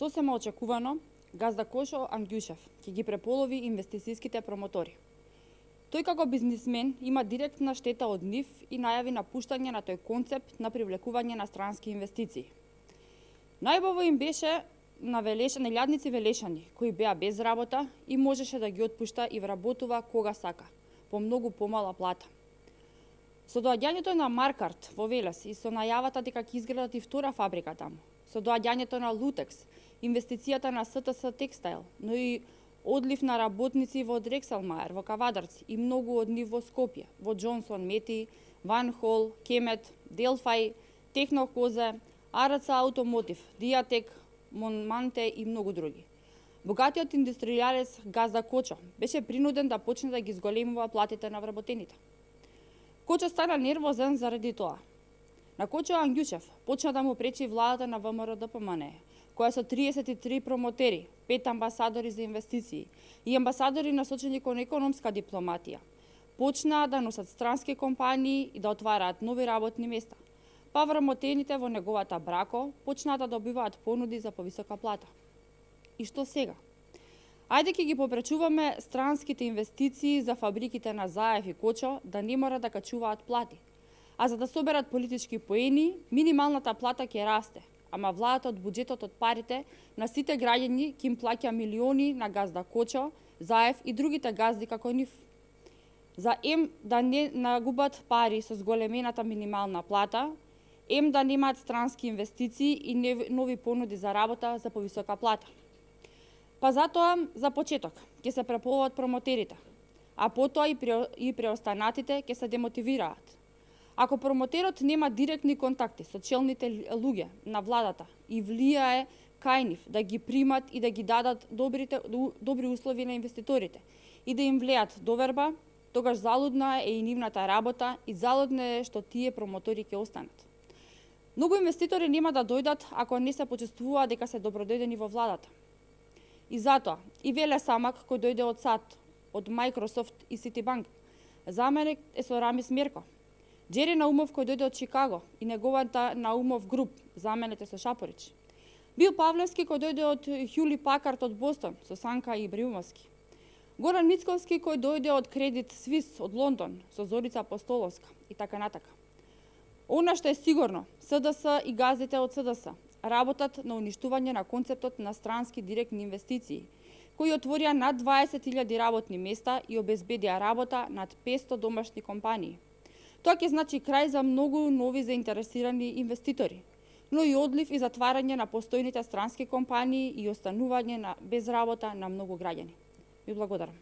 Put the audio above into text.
Сосема очекувано, газда Кошо Ангјушев ќе ги преполови инвестицијските промотори. Тој како бизнисмен има директна штета од нив и најави напуштање на тој концепт на привлекување на странски инвестиции. Најбаво им беше на лјадници велешани, кои беа без работа и можеше да ги отпушта и вработува кога сака, по многу помала плата. Со доаѓањето на Маркарт во Велес и со најавата дека ќе изградат и втора фабрика таму, со доаѓањето на Лутекс, инвестицијата на СТС Текстайл, но и одлив на работници во Дрекселмајер, во Кавадарци и многу од нив во Скопје, во Джонсон Мети, Ван Хол, Кемет, Делфај, Технокозе, АРЦ Автомотив, Диатек, Монманте и многу други. Богатиот индустријалец газда Кочо беше принуден да почне да ги зголемува платите на вработените. Кочо стана нервозен заради тоа. На Кочо Ангјушев почна да му пречи владата на ВМРО-ДПМНЕ, која со 33 промотери, 5 амбасадори за инвестиции и амбасадори насочени кон економска дипломатија, почнаа да носат странски компании и да отвараат нови работни места, па вработените во неговата брако почнаа да добиваат понуди за повисока плата. И што сега? Ајде ќе ги попречуваме странските инвестиции за фабриките на Заев и Кочо да не мора да качуваат плати, а за да соберат политички поени, минималната плата ќе расте, ама владата од буџетот од парите на сите граѓани ќе им плаќа милиони на газда Кочо, Заев и другите газди како нив. За да не нагубат пари со зголемената минимална плата, да немаат странски инвестиции и нови понуди за работа за повисока плата. Па затоа, за почеток, ќе се преполват промотерите, а потоа и преостанатите ќе се демотивираат. Ако промотерот нема директни контакти со челните луѓе на владата и влијае кај нив да ги примат и да ги дадат добри услови на инвеститорите и да им влеат доверба, тогаш залудна е и нивната работа и залудно е што тие промотори ќе останат. Многу инвеститори нема да дојдат ако не се почувствуваат дека се добродојдени во владата. И затоа, и Веле Самак, кој дојде од САД, од Microsoft и Citibank, заменик е со Рамис Мерко. Джери Наумов, кој дојде од Чикаго, и неговата Наумов груп, заменет е со Шапорич. Бил Павлевски, кој дојде од Хјули Пакард од Бостон, со Санка и Брюмовски. Горан Мицковски, кој дојде од Кредит Свис од Лондон, со Зорица Апостоловска и така натака. Она што е сигурно, СДС и газдите од СДС работат на уништување на концептот на странски директни инвестиции, кои отворија над 20.000 работни места и обезбедија работа над 500 домашни компании. Тоа ќе значи крај за многу нови заинтересирани инвеститори, но и одлив и затварање на постојните странски компании и останување без работа на многу граѓани. Ви благодарам.